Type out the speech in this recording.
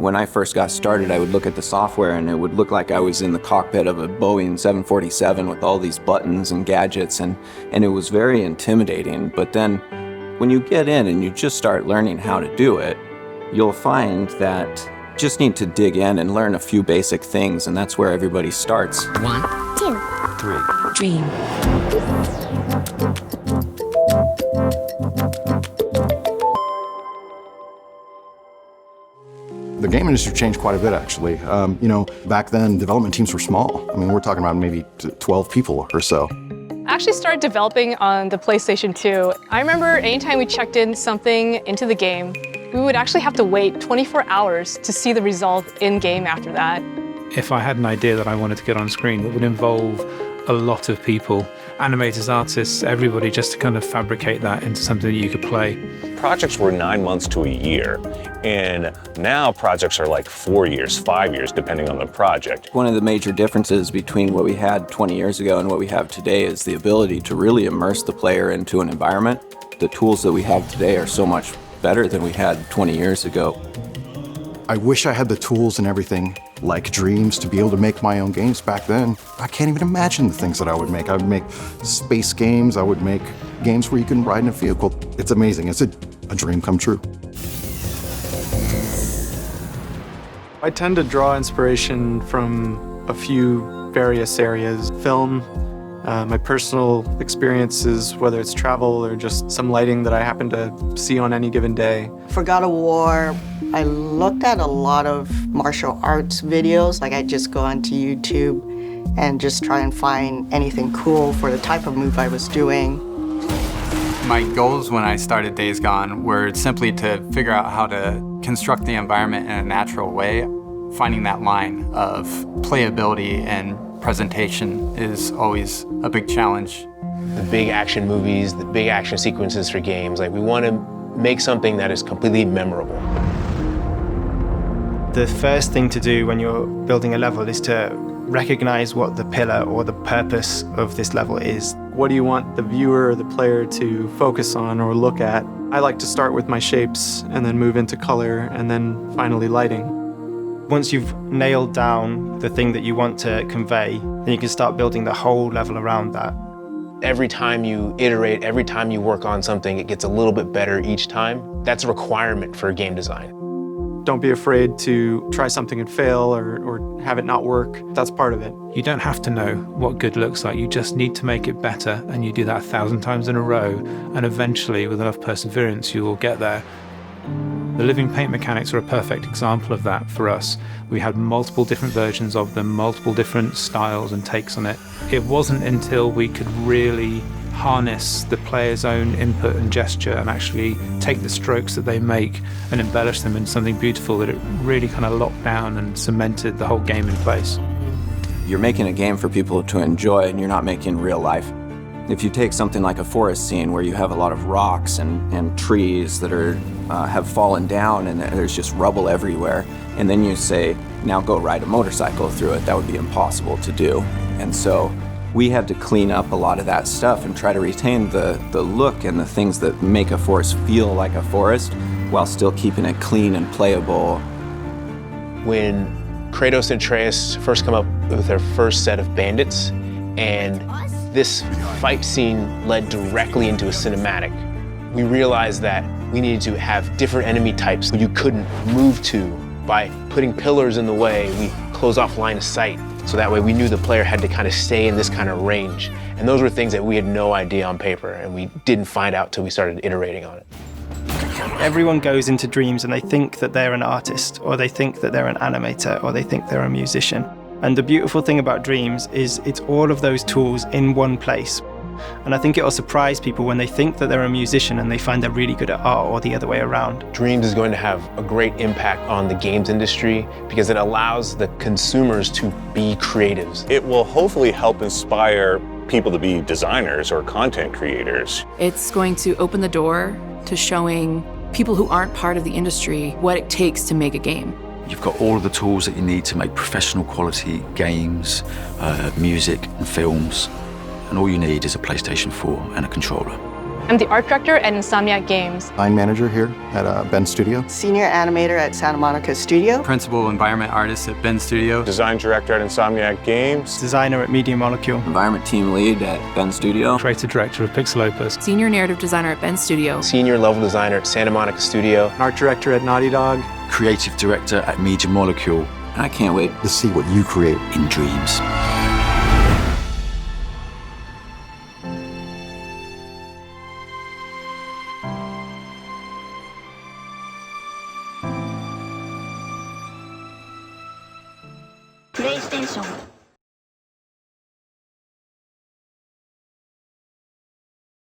When I first got started, I would look at the software and it would look like I was in the cockpit of a Boeing 747 with all these buttons and gadgets, and it was very intimidating. But then when you get in and you just start learning how to do it, you'll find that you just need to dig in and learn a few basic things, and that's where everybody starts. 1, 2, 3. Dream. The game industry changed quite a bit, actually. Back then, development teams were small. I mean, we're talking about maybe 12 people or so. I actually started developing on the PlayStation 2. I remember anytime we checked in something into the game, we would actually have to wait 24 hours to see the result in-game after that. If I had an idea that I wanted to get on screen, it would involve a lot of people, animators, artists, everybody, just to kind of fabricate that into something that you could play. Projects were 9 months to a year, and now projects are like 4 years, 5 years, depending on the project. One of the major differences between what we had 20 years ago and what we have today is the ability to really immerse the player into an environment. The tools that we have today are so much better than we had 20 years ago. I wish I had the tools and everything, like Dreams, to be able to make my own games back then. I can't even imagine the things that I would make. I would make space games, I would make games where you can ride in a vehicle. It's amazing, it's a dream come true. I tend to draw inspiration from a few various areas. Film, my personal experiences, whether it's travel or just some lighting that I happen to see on any given day. For God of War, I looked at a lot of martial arts videos. Like I just go onto YouTube and just try and find anything cool for the type of move I was doing. My goals when I started Days Gone were simply to figure out how to construct the environment in a natural way. Finding that line of playability and presentation is always a big challenge. The big action movies, the big action sequences for games, like we want to make something that is completely memorable. The first thing to do when you're building a level is to recognize what the pillar or the purpose of this level is. What do you want the viewer or the player to focus on or look at? I like to start with my shapes and then move into color and then finally lighting. Once you've nailed down the thing that you want to convey, then you can start building the whole level around that. Every time you iterate, every time you work on something, it gets a little bit better each time. That's a requirement for game design. Don't be afraid to try something and fail or have it not work. That's part of it. You don't have to know what good looks like. You just need to make it better, and you do that 1,000 times in a row, and eventually, with enough perseverance, you will get there. The living paint mechanics are a perfect example of that for us. We had multiple different versions of them, multiple different styles and takes on it. It wasn't until we could really harness the player's own input and gesture and actually take the strokes that they make and embellish them into something beautiful that it really kind of locked down and cemented the whole game in place. You're making a game for people to enjoy, and you're not making real life. If you take something like a forest scene where you have a lot of rocks and trees that have fallen down and there's just rubble everywhere, and then you say, now go ride a motorcycle through it, that would be impossible to do. And so we had to clean up a lot of that stuff and try to retain the look and the things that make a forest feel like a forest while still keeping it clean and playable. When Kratos and Atreus first come up with their first set of bandits, and this fight scene led directly into a cinematic, we realized that we needed to have different enemy types you couldn't move to. By putting pillars in the way, we close off line of sight. So that way we knew the player had to kind of stay in this kind of range. And those were things that we had no idea on paper, and we didn't find out till we started iterating on it. Everyone goes into Dreams and they think that they're an artist, or they think that they're an animator, or they think they're a musician. And the beautiful thing about Dreams is it's all of those tools in one place. And I think it'll surprise people when they think that they're a musician and they find they're really good at art, or the other way around. Dreams is going to have a great impact on the games industry because it allows the consumers to be creatives. It will hopefully help inspire people to be designers or content creators. It's going to open the door to showing people who aren't part of the industry what it takes to make a game. You've got all of the tools that you need to make professional quality games, music and films. And all you need is a PlayStation 4 and a controller. I'm the art director at Insomniac Games. Line manager here at Ben Studio. Senior animator at Santa Monica Studio. Principal environment artist at Ben Studio. Design director at Insomniac Games. Designer at Media Molecule. Environment team lead at Ben Studio. Creative director of Pixel Opus. Senior narrative designer at Ben Studio. Senior level designer at Santa Monica Studio. Art director at Naughty Dog. Creative director at Media Molecule. And I can't wait To see what you create. In dreams. PlayStation